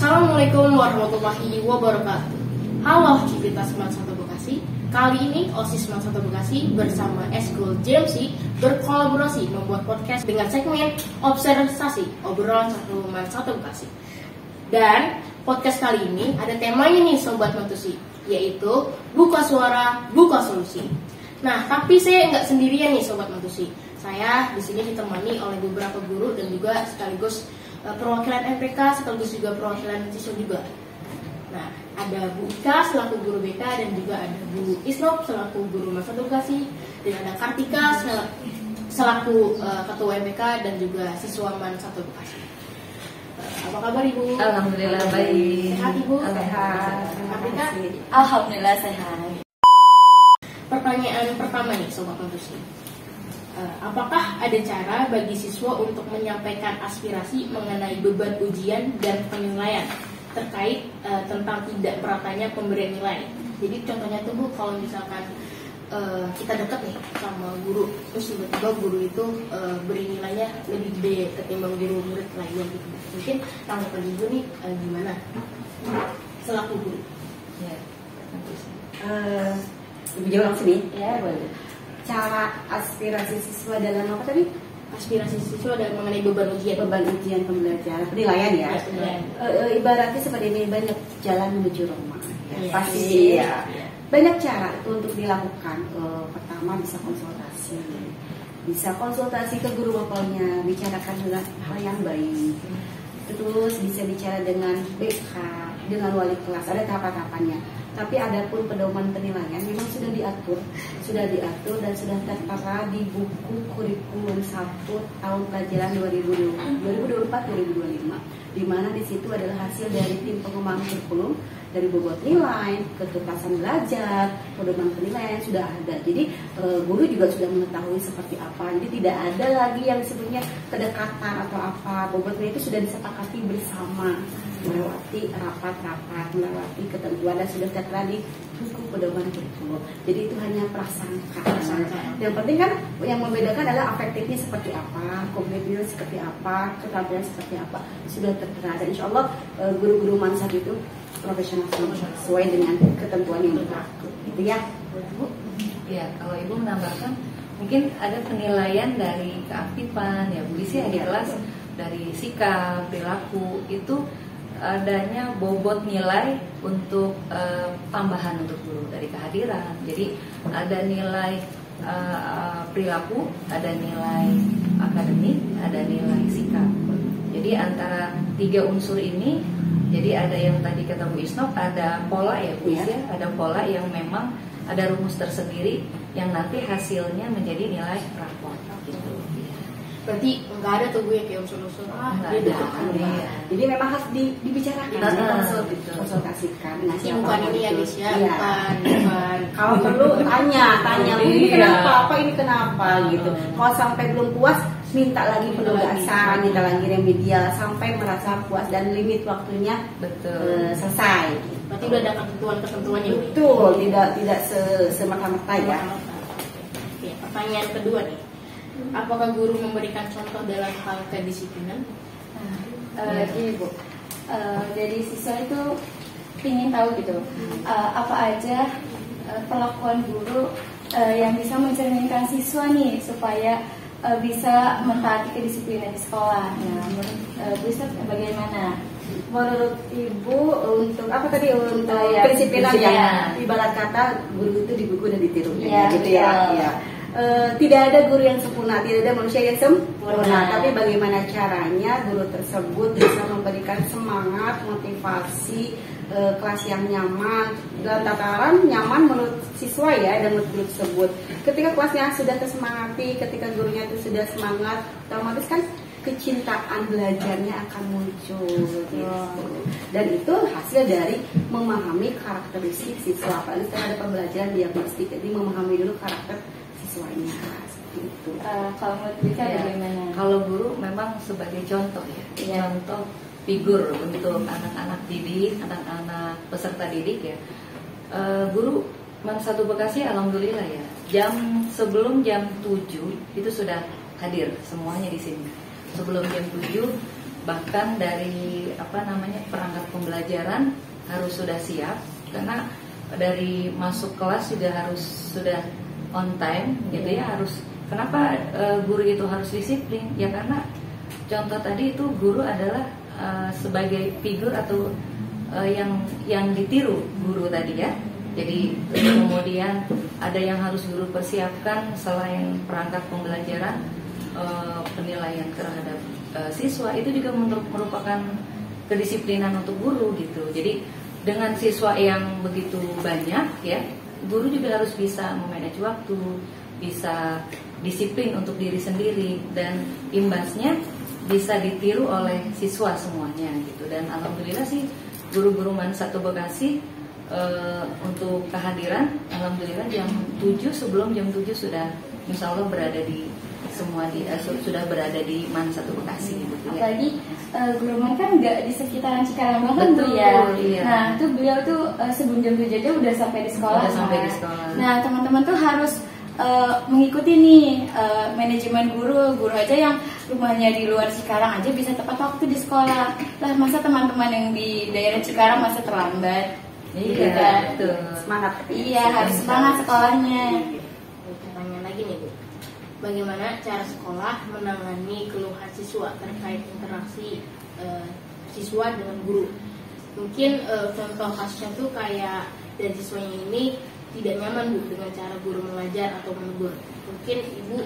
Assalamualaikum warahmatullahi wabarakatuh. Halo Civitas Man 1 Bekasi. Kali ini OSIS Man 1 Bekasi bersama Eskul JMC berkolaborasi membuat podcast dengan segmen observasi obrolan satu Man 1 Bekasi. Dan podcast kali ini ada temanya nih Sobat Mantusi, yaitu buka suara, buka solusi. Nah, tapi saya nggak sendirian nih Sobat Mantusi. Saya di sini ditemani oleh beberapa guru dan juga sekaligus perwakilan MPK sekaligus juga perwakilan siswa juga. Nah, ada Bu Ika selaku guru BK dan juga ada Bu Isnop selaku guru Man 1 Bekasi dan ada Kartika selaku ketua MPK dan juga siswa Man 1 Bekasi. Apa kabar Ibu? Alhamdulillah baik. Sehat Ibu? Sehat. Kartika? Alhamdulillah sehat. Pertanyaan pertama nih Sobat Mantusi. Apakah ada cara bagi siswa untuk menyampaikan aspirasi mengenai beban ujian dan penilaian terkait tentang tidak meratanya pemberian nilai? Jadi contohnya tuh Bu, kalau misalkan kita dekat nih sama guru, terus tiba-tiba guru itu beri nilainya lebih gede ketimbang guru murid lainnya gitu. Mungkin tanggapan Ibu nih gimana selaku guru? Ya, Lebih jauh langsung nih. ya boleh. Cara aspirasi siswa dalam apa tadi? Aspirasi siswa dalam mengenai beban ujian. Beban ujian pembelajaran, penilaian ya. Ibaratnya seperti ini, banyak jalan menuju Roma. Iya. Pasti Iya. ya. Banyak cara itu untuk dilakukan. Pertama bisa konsultasi. Bisa konsultasi ke guru mapelnya, bicarakan dengan hal yang baik. Terus bisa bicara dengan BK, dengan wali kelas, ada tahap-tahapannya. Tapi adapun pedoman penilaian memang sudah diatur dan sudah tertera di buku kurikulum 1 tahun pelajaran 2024-2025, di mana di situ adalah hasil dari tim pengembang kurikulum, dari bobot nilai, ketuntasan belajar, pedoman penilaian sudah ada. Jadi guru juga sudah mengetahui seperti apa. Jadi tidak ada lagi yang sebetulnya kedekatan atau apa. Bobot nilai itu sudah disepakati bersama, melewati rapat-rapat, melewati ketentuan dan sudah tertera di buku pedoman kurikulum. Jadi itu hanya prasangka. Yang penting kan yang membedakan adalah afektifnya seperti apa, kognitifnya seperti apa, keterampilan seperti apa, sudah tertera. Dan insya Allah guru-guru mansat itu profesional sesuai dengan ketentuan yang berlaku. Gitu ya. Bu, ya kalau Ibu menambahkan mungkin ada penilaian dari keaktifan ya Bu Isi di kelas, dari sikap, perilaku itu adanya bobot nilai untuk tambahan untuk guru dari kehadiran. Jadi ada nilai perilaku, ada nilai akademik, ada nilai sikap. Jadi antara 3 unsur ini, jadi ada yang tadi kata Bu Isnop, ada pola ya Bu Is, ya. Ada pola yang memang ada rumus tersendiri yang nanti hasilnya menjadi nilai rapor gitu. Berarti nggak ada tuh Bu yang kayak unsur-unsur Nggak ada. Jadi memang harus dibicarakan, konsultasikan. Ini bukan ini ya guys ya, Iya. bukan. Kalau perlu tanya ini kenapa, ini kenapa gitu. Kalau sampai belum puas, minta lagi penugasan, minta lagi remedial sampai merasa puas dan limit waktunya selesai. Berarti udah ada ketentuan-ketentuannya. Betul, tidak semata-mata ya. Oke, pertanyaan kedua nih. Apakah guru memberikan contoh dalam hal kedisiplinan? Gini Bu, jadi siswa itu ingin tahu gitu, apa aja perlakuan guru yang bisa mencerminkan siswa nih supaya bisa mentaati kedisiplinan di sekolah. Nah, menurut Bu Isa bagaimana? Menurut Ibu untuk apa tadi, untuk Ya, kedisiplinan ya, ya. ibarat kata guru itu di buku dan ditiru Ya, gitu ya. betul. Ya. Tidak ada guru yang sempurna, tidak ada manusia yang sempurna. Tapi bagaimana caranya guru tersebut bisa memberikan semangat, motivasi, kelas yang nyaman, dalam tataran nyaman menurut siswa ya dan menurut guru tersebut. Ketika kelasnya sudah tersemangati, ketika gurunya itu sudah semangat, otomatis kan kecintaan belajarnya akan muncul gitu. Dan itu hasil dari memahami karakteristik siswa. Apalagi setelah ada pembelajaran diagnostik, jadi memahami dulu karakter siswanya seperti itu. Kalau menurut Bisa bagaimana? Kalau guru memang sebagai contoh ya, contoh figur untuk anak-anak didik, anak-anak peserta didik ya. Guru Man 1 Bekasi alhamdulillah ya. Sebelum jam 7 itu sudah hadir semuanya di sini. Sebelum jam 7 bahkan dari perangkat pembelajaran pembelajaran harus sudah siap, karena dari masuk kelas juga harus sudah on time gitu ya. Harus, kenapa guru itu harus disiplin ya, karena contoh tadi itu guru adalah sebagai figur atau yang ditiru guru tadi ya. Jadi kemudian ada yang harus guru persiapkan selain perangkat pembelajaran, penilaian terhadap siswa itu juga merupakan kedisiplinan untuk guru gitu. Jadi dengan siswa yang begitu banyak ya, guru juga harus bisa memanage waktu, bisa disiplin untuk diri sendiri, dan imbasnya bisa ditiru oleh siswa semuanya gitu. Dan alhamdulillah sih guru-guru MAN 1 Bekasi untuk kehadiran alhamdulillah jam 7, sebelum jam 7 sudah insya Allah berada di sudah berada di MAN 1 Bekasi gitu ya. Apalagi guru MAN kan nggak di sekitaran Cikarang banget Bu ya. Iya. Nah itu beliau tuh sebelum jam 7 aja udah sampai di sekolah. Udah sampai di sekolah. Nah teman-teman tuh harus mengikuti nih manajemen guru aja yang rumahnya di luar Cikarang aja bisa tepat waktu di sekolah. Lah masa teman-teman yang di daerah Cikarang masa terlambat? Iya, kan? betul. Semangat. Iya harus semangat sekolahnya. Pertanyaan lagi nih Bu, bagaimana cara sekolah menangani keluhan siswa terkait interaksi siswa dengan guru? Mungkin contoh kasusnya tuh kayak dari siswanya ini tidak nyaman Bu dengan cara guru mengajar atau menegur. Mungkin Ibu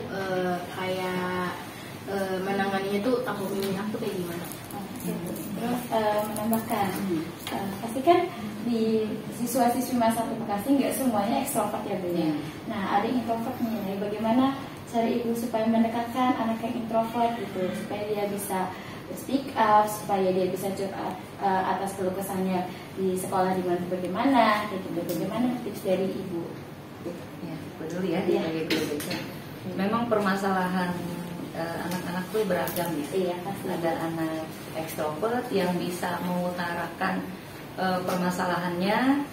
kayak menanganinya tuh tanpa memihak tuh kayak gimana? Terus menambahkan, pasti kan di siswa-siswi MAN 1 Bekasi nggak semuanya ekstrovert ya Bu ya. Nah ada yang introvertnya. Bagaimana cara Ibu supaya mendekatkan anak yang introvert gitu, supaya dia bisa speak up, supaya dia bisa curhat atas keluh kesahnya di sekolah di mana bagaimana, gitu. Bagaimana tips dari Ibu? Ya, peduli ya sebagai guru BK. Memang permasalahan anak-anak tuh beragam ya. Iya, pasti. Ada anak ekstrovert yang bisa mengutarakan permasalahannya,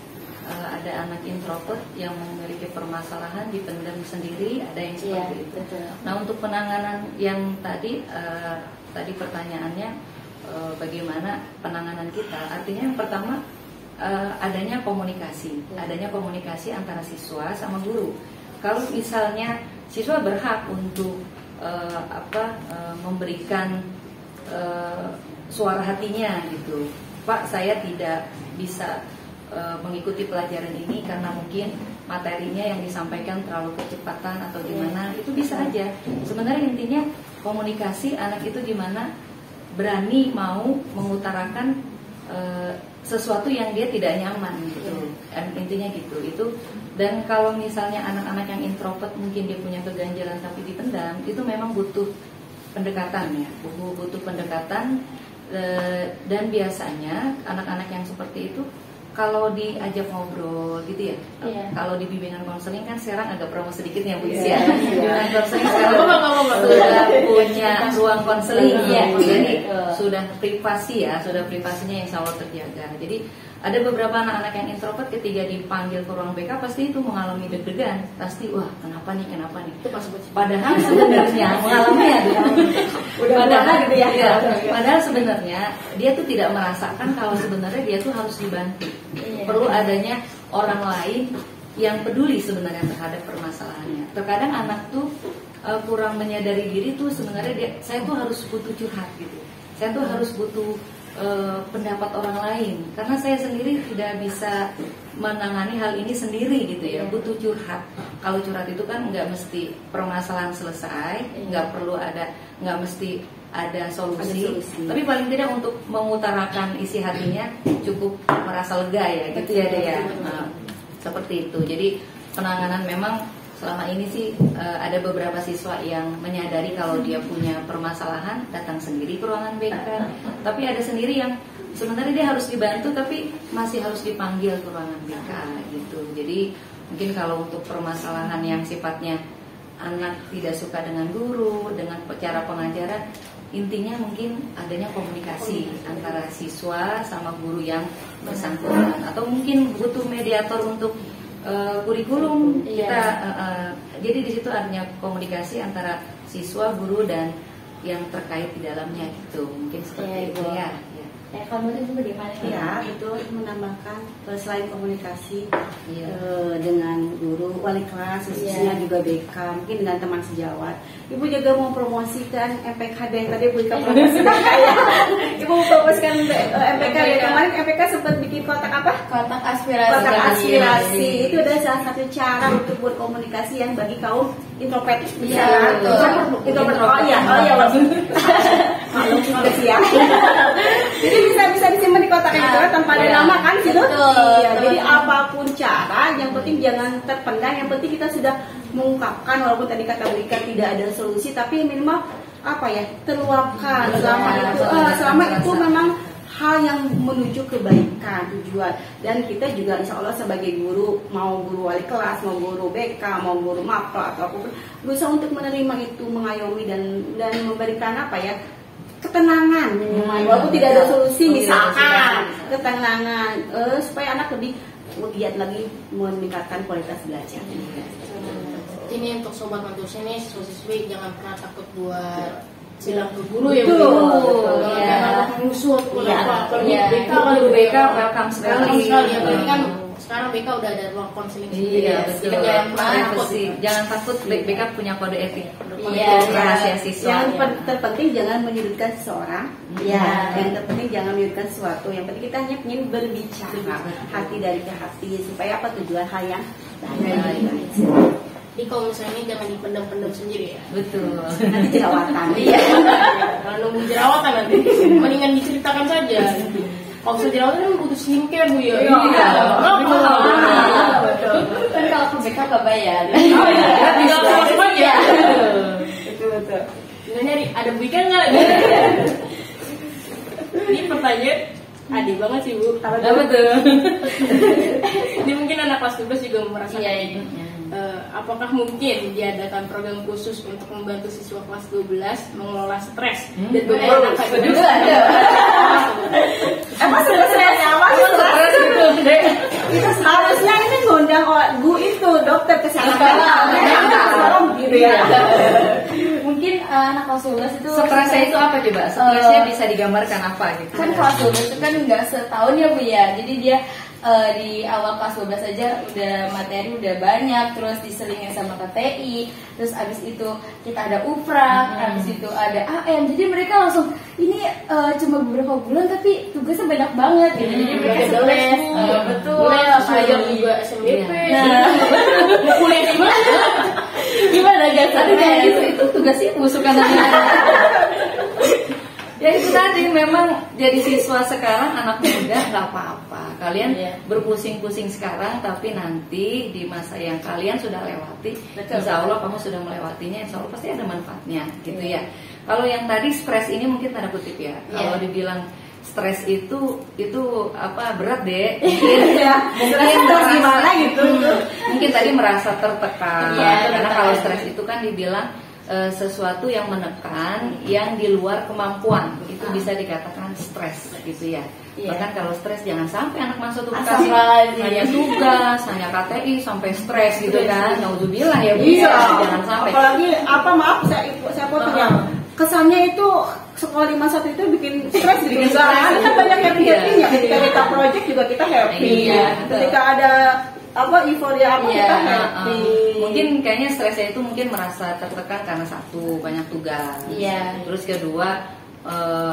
ada anak introvert yang memiliki permasalahan dipendam sendiri, ada yang seperti itu. Betul. Nah untuk penanganan yang tadi pertanyaannya bagaimana penanganan kita? Artinya yang pertama adanya komunikasi antara siswa sama guru. Kalau misalnya siswa berhak untuk memberikan suara hatinya gitu, Pak saya tidak bisa mengikuti pelajaran ini karena mungkin materinya yang disampaikan terlalu kecepatan atau gimana, itu bisa aja. Sebenarnya intinya komunikasi anak itu gimana berani mau mengutarakan sesuatu yang dia tidak nyaman gitu. Intinya gitu. Itu, dan kalau misalnya anak-anak yang introvert mungkin dia punya keganjilan tapi dipendam, itu memang butuh pendekatan ya, butuh pendekatan. Dan biasanya anak-anak yang seperti itu kalau diajak ngobrol gitu ya, kalau di bimbingan konseling kan sekarang agak promo sedikit ya Bu ya. Bimbingan konseling sekarang sudah punya ruang konseling, jadi sudah privasi ya, sudah privasinya yang selalu terjaga. Jadi ada beberapa anak-anak yang introvert ketika dipanggil ke ruang BK pasti itu mengalami deg-degan, pasti wah kenapa nih. Padahal sebenarnya mengalami ya, padahal sebenarnya dia tuh tidak merasakan kalau sebenarnya dia tuh harus dibantu. Perlu adanya orang lain yang peduli sebenarnya terhadap permasalahannya. Terkadang anak tuh kurang menyadari diri tuh sebenarnya saya tuh harus butuh curhat gitu. Saya tuh harus butuh pendapat orang lain karena saya sendiri tidak bisa menangani hal ini sendiri gitu ya, butuh curhat. Kalau curhat itu kan nggak mesti permasalahan selesai, nggak mesti ada solusi, tapi paling tidak untuk mengutarakan isi hatinya cukup merasa lega ya gitu ya deh ya. Nah, seperti itu. Jadi penanganan memang selama ini sih ada beberapa siswa yang menyadari kalau dia punya permasalahan datang sendiri ke ruangan BK, tapi ada sendiri yang sebenarnya dia harus dibantu tapi masih harus dipanggil ke ruangan BK gitu. Jadi mungkin kalau untuk permasalahan yang sifatnya anak tidak suka dengan guru, dengan cara pengajaran, intinya mungkin adanya komunikasi antara siswa sama guru yang bersangkutan, atau mungkin butuh mediator untuk kurikulum kita. Jadi di situ adanya komunikasi antara siswa, guru dan yang terkait di dalamnya gitu. Mungkin seperti itu ya. Ya, kalau menurut Ibu bagaimana? Ya, betul, menambahkan selain komunikasi dengan guru, wali kelas, khususnya juga BK, mungkin dengan teman sejawat. Ibu juga mau promosikan MPKD yang tadi Bu Ika promosikan ya. Ibu mau promosikan MPK ya. Kemarin MPK sempat bikin kotak apa? Kotak aspirasi. Kotak aspirasi. Itu adalah salah satu cara untuk berkomunikasi yang bagi kaum introvert. Iya, betul. Introvert. Oh iya, maklum juga sih ya. Jadi bisa disimpan di kotak itu tanpa ada nama kan situ. Iya, jadi apapun cara, yang penting jangan terpendam, yang penting kita sudah mengungkapkan, walaupun tadi kata Bu Ika tidak ada solusi, tapi minimal terluapkan. Selama itu memang hal yang menuju kebaikan tujuan. Dan kita juga insya Allah sebagai guru, mau guru wali kelas, mau guru BK, mau guru MAPA atau apapun, berusaha untuk menerima itu, mengayomi dan memberikan ketenangan, walaupun tidak ada solusi, misalkan ketenangan supaya anak lebih giat lagi meningkatkan kualitas belajar. Ini untuk sobat Mantusin nih, siswi jangan pernah takut buat bilang ke guru ya, jangan mengusut. BK kalau BK welcome sekali. Apalagi kan sekarang BK udah ada ruang konseling sendiri. Iya, betul. Jangan takut, BK punya kode etik. Rahasia siswa. Yang terpenting jangan menyudutkan seseorang. Ya, yang terpenting jangan menyudutkan sesuatu. Yang penting kita hanya ingin berbicara hati dari ke hati supaya tujuan hal yang baik. Jadi kalau misalnya ini jangan dipendam-pendam sendiri ya. Betul. Nanti jerawatan. Iya. Kalau nunggu jerawatan nanti, mendingan diceritakan saja. Kalau bisa jerawatan kan butuh skincare Bu ya. Iya. Betul. Kan kalau ke BK gak bayar. Tinggal sama aja. Betul. Tinggal nyari ada Bu Ika nggak? Ini pertanyaan adil banget sih Bu. Apa tuh? Ini mungkin anak kelas 12 juga merasakan ini. Apakah mungkin diadakan program khusus untuk membantu siswa kelas 12 mengelola stres dan beberapa itu harusnya ini ngundang Bu itu dokter kesehatan gitu ya. Mungkin anak kelas 12 itu Stresnya itu apa coba? Stresnya bisa digambarkan apa gitu? kan kelas 12 itu kan nggak setahun ya Bu ya, jadi dia di awal kelas 12 aja udah materi udah banyak, terus diselingin sama KTI, terus abis itu kita ada UFRA, abis itu ada AM, jadi mereka langsung ini cuma beberapa bulan tapi tugasnya banyak banget gitu, jadi mereka stres. Betul. Saya juga SMBP. Mau kuliah di mana? Gimana guys? Itu tugasnya bukan ya itu tadi, memang jadi siswa sekarang anak muda nggak apa-apa, kalian berpusing-pusing sekarang, tapi nanti di masa yang kalian sudah lewati, insya Allah kamu sudah melewatinya, insya Allah pasti ada manfaatnya gitu ya. Kalau yang tadi stres ini mungkin tanda kutip ya, kalau dibilang stres itu berat deh, mungkin gimana gitu, mungkin tadi merasa tertekan, karena kalau stres itu kan dibilang sesuatu yang menekan yang di luar kemampuan, itu bisa dikatakan stres gitu ya. Bahkan kalau stres jangan sampai anak masuk tuh kasih hanya tugas, hanya KTI sampai stres gitu kan. Naudzubillah ya Bu. Jangan sampai. Apalagi saya potong ya. Kesannya itu sekolah 51 itu bikin stres gitu. Kan banyak yang happy-nya. Ketika kita project juga kita happy. Ketika ada euforia kita happy. Mungkin kayaknya stresnya itu mungkin merasa tertekan karena satu, banyak tugas. Terus kedua,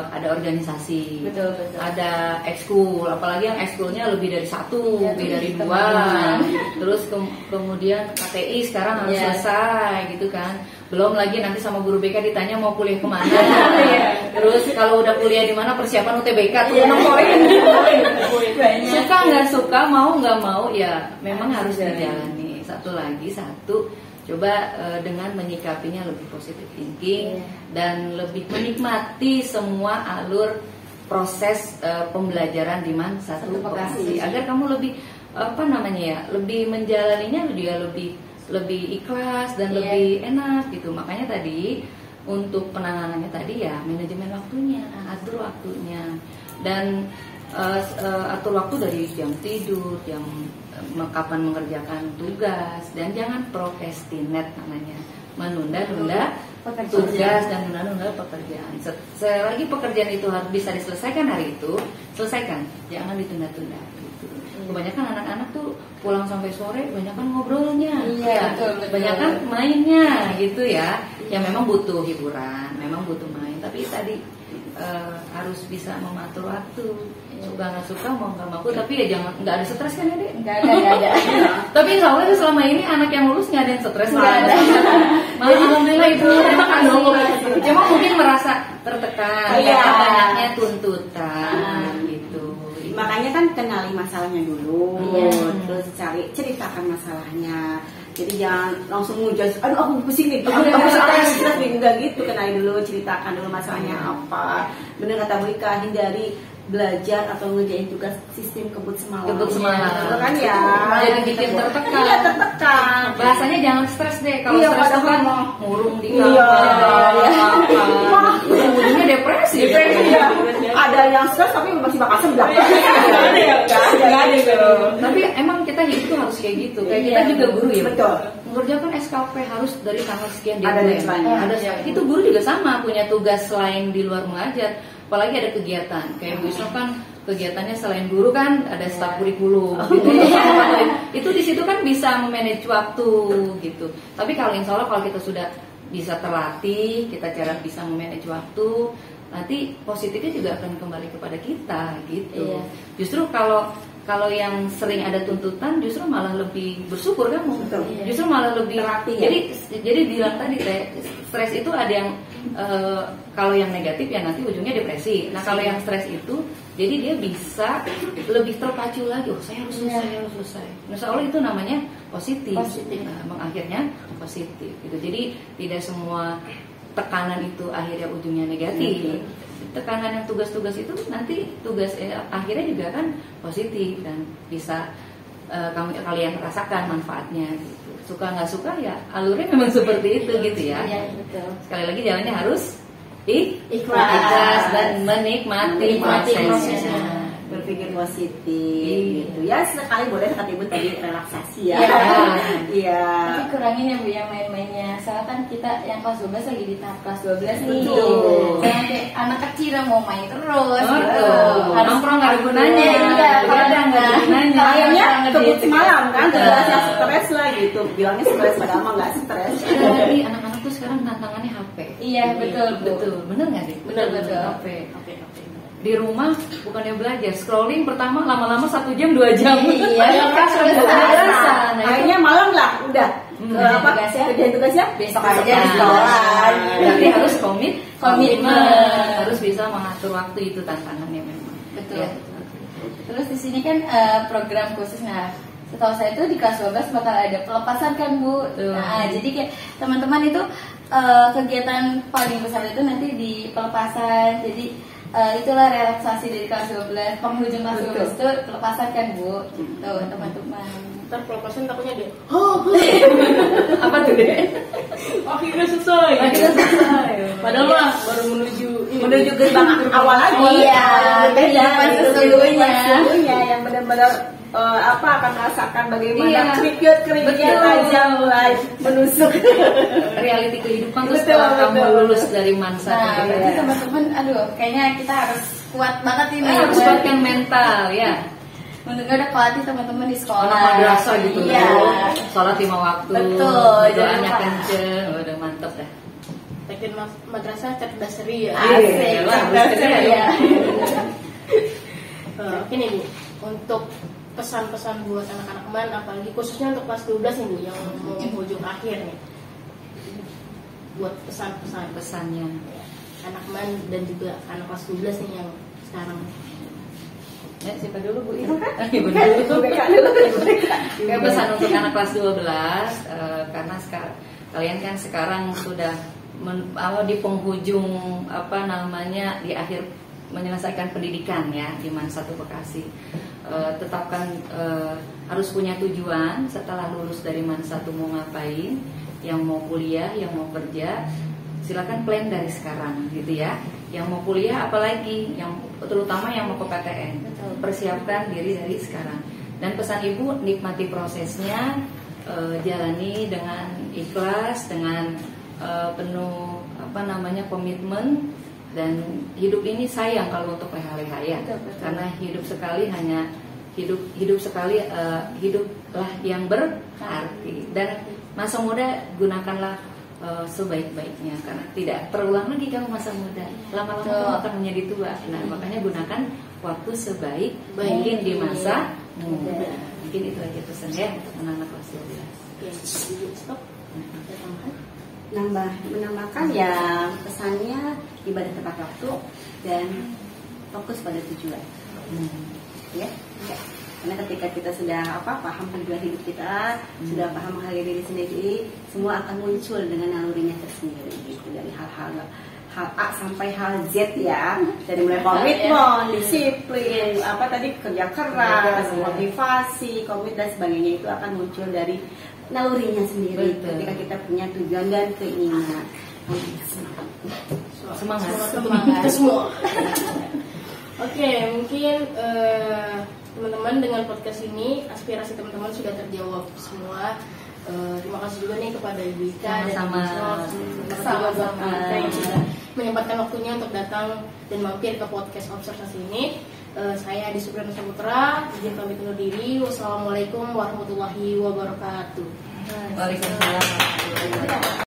ada organisasi, ada ekskul, apalagi yang ekskulnya lebih dari satu, lebih dari dua. Terus kemudian KTI sekarang harus selesai gitu kan. Belum lagi nanti sama guru BK ditanya mau kuliah kemana. Terus kalau udah kuliah di mana, persiapan UTBK tuh suka nggak suka, mau nggak mau ya memang harus dijalani. Satu coba dengan menyikapinya lebih positive thinking dan lebih menikmati semua alur proses pembelajaran di satu vokasi, agar kamu lebih lebih menjalaninya juga lebih ikhlas dan lebih enak gitu. Makanya tadi untuk penanganannya tadi ya manajemen waktunya, atur waktunya, dan atur waktu dari jam tidur, jam kapan mengerjakan tugas, dan jangan procrastinate namanya, menunda-nunda tugas dan menunda pekerjaan. Selagi pekerjaan itu harus bisa diselesaikan hari itu, selesaikan, jangan ditunda-tunda. Gitu. Kebanyakan anak-anak tuh pulang sampai sore, kebanyakan ngobrolnya, kebanyakan mainnya, gitu ya. Yang memang butuh hiburan, memang butuh main. Tapi tadi harus bisa mengatur waktu. Suka nggak suka, mau nggak mau, tapi ya jangan, nggak ada stres kan ya, Dek? Nggak ada. Tapi insya Allah selama ini anak yang lulus nggak ada yang stres, nggak ada. Malah alhamdulillah itu tertekan dong. Cuma mungkin merasa tertekan karena banyaknya tuntutan gitu. Makanya kan kenali masalahnya dulu, terus ceritakan masalahnya. Jadi jangan langsung ngejudge, aduh aku pusing nih, aku stres nih, enggak gitu. Kenali dulu, ceritakan dulu masalahnya apa. Bener kata Bu Ika, hindari belajar atau ngerjain tugas sistem kebut semalam. Kebut semalam. Itu kan ya. Jadi bikin tertekan. Iya, tertekan. Bahasanya jangan stres deh. Kalau stres itu kan murung di ujungnya depresi. Ya. Ada yang stres tapi masih bakal sebelah. Enggak ada. Tapi emang kita hidup tuh harus kayak gitu. Kayak kita juga guru ya. Betul. Mengerjakan SKP harus dari tanggal sekian Ada deadline. Itu guru juga sama punya tugas selain di luar mengajar. Apalagi ada kegiatan kayak Bu Isno kan kegiatannya selain guru kan ada staf kurikulum gitu. Itu di situ kan bisa memanage waktu gitu. Tapi kalau insya Allah kalau kita sudah bisa terlatih, kita cara bisa memanage waktu, nanti positifnya juga akan kembali kepada kita gitu. Justru kalau yang sering ada tuntutan justru malah lebih bersyukur kan, justru malah lebih terlatih, ya? Jadi bilang tadi stres itu ada yang kalau yang negatif ya nanti ujungnya depresi. Nah kalau yang stres itu jadi dia bisa lebih terpacu lagi. Oh saya harus selesai. Insya Allah itu namanya positif. Nah, akhirnya positif. Gitu. Jadi tidak semua tekanan itu akhirnya ujungnya negatif. Tekanan yang tugas-tugas itu nanti tugas akhirnya juga kan positif dan bisa kalian rasakan manfaatnya gitu. Suka nggak suka ya alurnya memang seperti itu gitu ya. Betul. Sekali lagi jalannya harus ikhlas dan menikmati prosesnya. Berpikir positif gitu ya, sekali boleh kata Ibu tadi relaksasi ya. Iya. Tapi kurangin ya Bu yang main-mainnya. Soalnya kan kita yang kelas 12 lagi di tahap kelas 12 nih. Jangan kayak anak kecil yang mau main terus gitu. Harus nongkrong nggak ada gunanya. Kalau ada nggak ada gunanya. Akhirnya kebut semalam kan, tugasnya stres lah gitu. Bilangnya stres padahal mah nggak stres. Jadi anak-anak tuh sekarang tantangannya HP. Iya betul. Bener nggak sih? Betul. HP. Di rumah bukannya belajar, scrolling pertama lama-lama 1 jam 2 jam. Iya, kan selesai. Akhirnya malam lah, udah. Kerjaan tugasnya besok aja di sekolah. Tapi harus komitmen, harus bisa mengatur waktu, itu tantangannya memang. Betul. Terus di sini kan program khusus. Nah, setahu saya itu di kelas 12 bakal ada pelepasan kan Bu. Nah, jadi kayak teman-teman itu kegiatan paling besar itu nanti di pelepasan. Jadi itulah relaksasi dari kelas 12, penghujung kelas 12 itu pelepasan kan Bu. Tuh teman-teman. Ntar pelepasan takutnya dia Apa tuh deh? akhirnya selesai. Padahal mah baru menuju gerbang awal lagi. Iya, kehidupan sesungguhnya yang benar-benar akan merasakan bagaimana kriuk-kriuknya aja mulai menusuk realiti kehidupan tuh setelah kamu lulus dari mansa. Nah, berarti teman-teman, kayaknya kita harus kuat banget ini. Harus kuatkan mental ya. Untuk ada pelatih teman-teman di sekolah. Madrasah gitu. Iya. Sholat 5 waktu. Betul. Doanya kenceng, udah mantep dah. Teknik madrasah cerdas ceria. Asik, cerdas ceria. Oke nih Bu, untuk pesan-pesan buat anak-anak man, apalagi khususnya untuk kelas 12 nih Bu, yang mau menghujung akhir nih. Buat pesannya anak man dan juga anak kelas 12 nih yang sekarang. Ya, siapa dulu Bu? Ibu dulu. Ya, pesan untuk anak kelas 12 karena kalian kan sekarang sudah di penghujung di akhir menyelesaikan pendidikan ya di MAN 1 Bekasi. Tetapkan harus punya tujuan setelah lulus dari MAN 1 mau ngapain, yang mau kuliah, yang mau kerja, silakan plan dari sekarang gitu ya. Yang mau kuliah apalagi, yang terutama yang mau ke PTN, persiapkan diri dari sekarang. Dan pesan Ibu, nikmati prosesnya, jalani dengan ikhlas, dengan penuh komitmen, dan hidup ini sayang kalau untuk leha-leha ya. Betul. Karena hidup sekali hiduplah yang berarti, dan masa muda gunakanlah sebaik-baiknya, karena tidak terulang lagi kamu masa muda, lama-lama kamu akan menjadi tua. Nah, makanya gunakan waktu sebaik mungkin di masa muda. Mungkin itu aja pesan ya untuk anak-anak kelas 12. Oke, stop. Menambahkan ya pesannya ibadah tepat waktu dan fokus pada tujuan. Ya. Karena ketika kita sudah paham tujuan hidup kita, sudah paham menghargai diri sendiri, semua akan muncul dengan nalurinya tersendiri gitu, dari hal A sampai hal Z ya, dari mulai komitmen, disiplin, kerja keras, motivasi, komit dan sebagainya, itu akan muncul dari nalurinya sendiri. Betul. Ketika kita punya tujuan dan keinginan. Semangat semua. Oke, mungkin teman-teman dengan podcast ini aspirasi teman-teman sudah terjawab semua. Terima kasih juga nih kepada Ibu Ika dan Sama-sama. yang sudah menyempatkan waktunya untuk datang dan mampir ke podcast observasi ini. Saya Adi Supriyanto Saputra, izin pamit undur diri. Wassalamualaikum warahmatullahi wabarakatuh. Waalaikumsalam warahmatullahi wabarakatuh.